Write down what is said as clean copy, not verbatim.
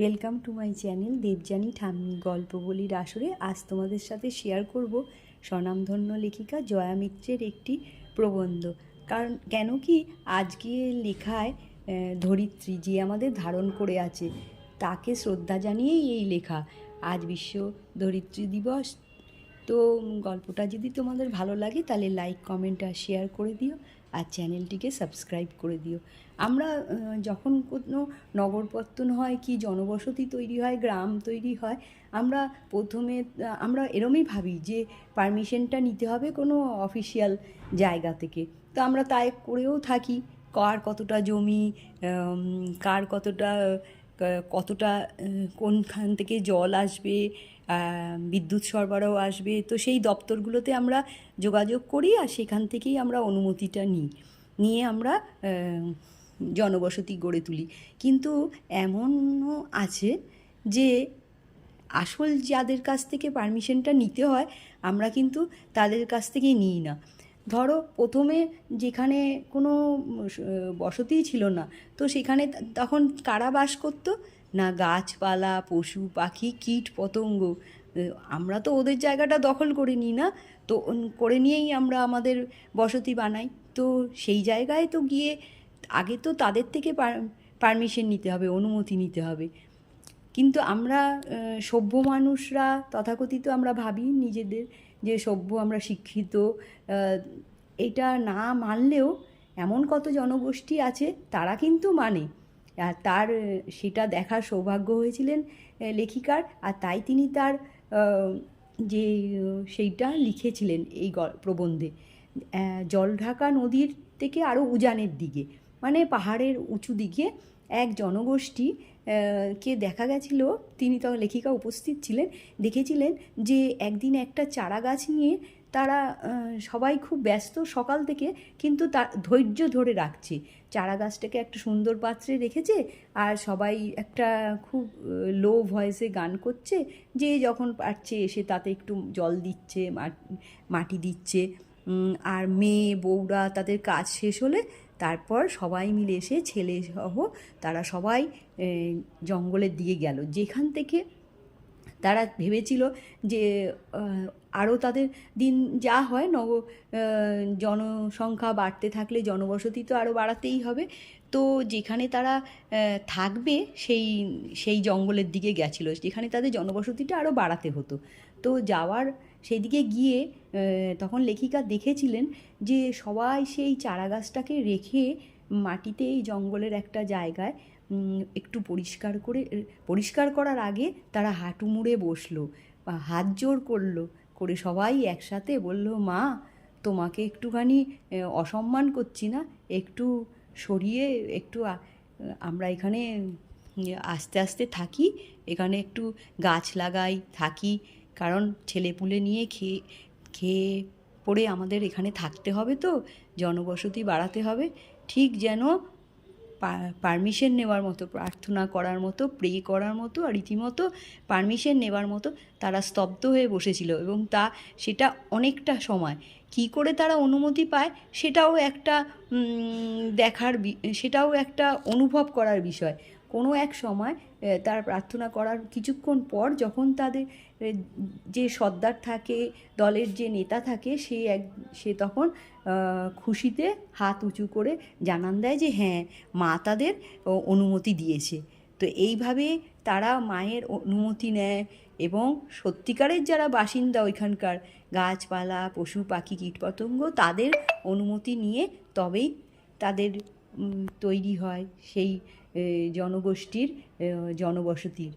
Welcome to my channel Debjani ঠাম্মি গল্প বলির আসরে। আজ তোমাদের সাথে শেয়ার করব স্বনামধন্য লেখিকা জয়া মিত্রের একটি প্রবন্ধ। কারণ কেন কি আজকে লেখায় ধরিত্রী যে আমাদের ধারণ করে আছে তাকে শ্রদ্ধা জানিয়েই এই লেখা। আজ বিশ্ব ধরিত্রী দিবস। তো গল্পটা যদি তোমাদের ভালো লাগে তাহলে লাইক কমেন্ট আর শেয়ার করে দিও, আর চ্যানেলটিকে সাবস্ক্রাইব করে দিও। আমরা যখন কোনো নগরপত্তন হয় কি জনবসতি তৈরি হয়, গ্রাম তৈরি হয়, আমরা প্রথমে আমরা এরমই ভাবি যে পারমিশনটা নিতে হবে কোনো অফিসিয়াল জায়গা থেকে। তো আমরা তাই করেও থাকি। কার কতটা জমি, কার কতটা কতটা কোনখান থেকে জল আসবে, বিদ্যুৎ সরবরাহ আসবে, তো সেই দপ্তরগুলোতে আমরা যোগাযোগ করি আর সেখান থেকেই আমরা অনুমতিটা নিয়ে আমরা জনবসতি গড়ে তুলি। কিন্তু এমনও আছে যে আসল যাদের কাছ থেকে পারমিশনটা নিতে হয় আমরা কিন্তু তাদের কাছ থেকে নিই না। ধরো প্রথমে যেখানে কোনো বসতিই ছিল না, তো সেখানে তখন কারা বাস করতো না, গাছপালা, পশু পাখি, কীট পতঙ্গ। আমরা তো ওদের জায়গাটা দখল করে নিই না, তো করে নিয়েই আমরা আমাদের বসতি বানাই। তো সেই জায়গায় তো গিয়ে আগে তো তাদের থেকে পারমিশন নিতে হবে, অনুমতি নিতে হবে। কিন্তু আমরা সভ্য মানুষরা তথাকথিত আমরা ভাবি নিজেদের যে সভ্য, আমরা শিক্ষিত, এটা না মানলেও এমন কত জনগোষ্ঠী আছে তারা কিন্তু মানে। আর তার সেটা দেখার সৌভাগ্য হয়েছিলেন লেখিকার, আর তাই তিনি তার যে সেইটা লিখেছিলেন এই প্রবন্ধে। জলঢাকা নদীর থেকে আরও উজানের দিকে, মানে পাহাড়ের উঁচু দিকে এক জনগোষ্ঠী কে দেখা গেছিল, তিনি তখন লেখিকা উপস্থিত ছিলেন, দেখেছিলেন যে একদিন একটা চারা গাছ নিয়ে তারা সবাই খুব ব্যস্ত সকাল থেকে, কিন্তু তা ধৈর্য ধরে রাখছে। চারা গাছটাকে একটা সুন্দর পাত্রে রেখেছে আর সবাই একটা খুব লো ভয়েসে গান করছে, যে যখন পারছে এসে তাতে একটু জল দিচ্ছে, মাটি দিচ্ছে। আর মেয়ে বউরা তাদের কাজ শেষ হলে তারপর সবাই মিলে এসে ছেলেসহ তারা সবাই জঙ্গলের দিকে গেল, যেখান থেকে তারা ভেবেছিল যে আরও তাদের দিন যা হয় জনসংখ্যা বাড়তে থাকলে জনবসতি তো আরও বাড়াতেই হবে। তো যেখানে তারা থাকবে সেই জঙ্গলের দিকে গেছিলো, যেখানে তাদের জনবসতিটা আরও বাড়াতে হতো। তো যাওয়ার সেই দিকে গিয়ে তখন লেখিকা দেখেছিলেন যে সবাই সেই চারা গাছটাকে রেখে মাটিতে এই জঙ্গলের একটা জায়গায় একটু পরিষ্কার করার আগে তারা হাঁটু মুড়ে বসলো বা হাত জোর করে সবাই একসাথে বলল, মা তোমাকে একটুখানি অসম্মান করছি না, একটু সরিয়ে একটু আমরা এখানে আস্তে আস্তে থাকি, এখানে একটু গাছ লাগাই থাকি, কারণ ছেলেপুলে নিয়ে খেয়ে পড়ে আমাদের এখানে থাকতে হবে, তো জনবসতি বাড়াতে হবে। ঠিক যেন পারমিশন নেওয়ার মতো, প্রার্থনা করার মতো, প্রে করার মতো, আর রীতিমতো পারমিশন নেওয়ার মতো তারা স্তব্ধ হয়ে বসেছিল। এবং সেটা অনেকটা সময় কী করে তারা অনুমতি পায় সেটাও একটা সেটাও একটা অনুভব করার বিষয়। কোনো এক সময় তার প্রার্থনা করার কিছুক্ষণ পর যখন তাদের যে সর্দার থাকে, দলের যে নেতা থাকে, সে তখন খুশিতে হাত উঁচু করে জানান দেয় যে হ্যাঁ, মা তাদের অনুমতি দিয়েছে। তো এইভাবে তারা মায়ের অনুমতি নেয় এবং সত্যিকারের যারা বাসিন্দা ওইখানকার গাছপালা, পশু পাখি, কীটপতঙ্গ, তাদের অনুমতি নিয়ে তবেই তাদের তৈরি হয় সেই জনগোষ্ঠীর জনবসতির।